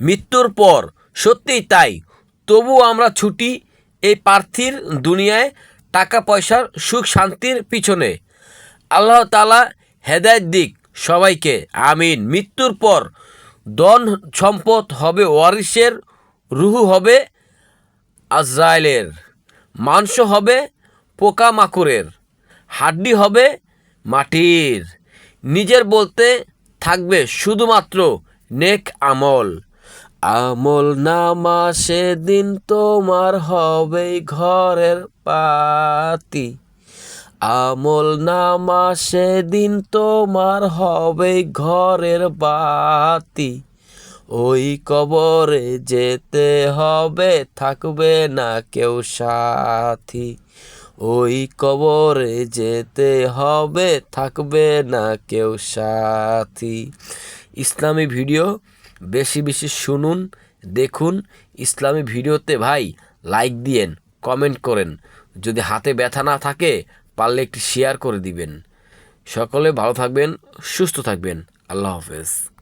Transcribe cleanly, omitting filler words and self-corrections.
মৃত্যুর পর, সত্যিই তাই। তবু আমরা ছুটি এই পার্থিব দুনিয়ায় টাকা পয়সার সুখ শান্তির পিছনে। আল্লাহ তাআলা হেদায়েত দিক সবাইকে, আমিন। মৃত্যুর পর ধন সম্পদ হবে ওয়ারিসের, রুহু হবে আজরাইলের, মাংস হবে পোকামাকড়ের, হাড্ডি হবে মাটির। নিজের বলতে থাকবে শুধুমাত্র নেক আমল। আমল নামা সেদিন তোমার হবে ঘরের পাতি। আমল নামা সেদিন তোমার হবে ঘরের বাতি। ওই কবরে যেতে হবে, থাকবে না কেউ সাথী। ওই কবরে যেতে হবে, থাকবে না কেউ সাথী। ইসলামী ভিডিও বেশি বেশি শুনুন, দেখুন। ইসলামী ভিডিওতে ভাই লাইক দিয়েন, কমেন্ট করেন। যদি হাতে ব্যথা না থাকে পারলে একটি শেয়ার করে দিবেন। সকলে ভালো থাকবেন, সুস্থ থাকবেন। আল্লাহ হাফেজ।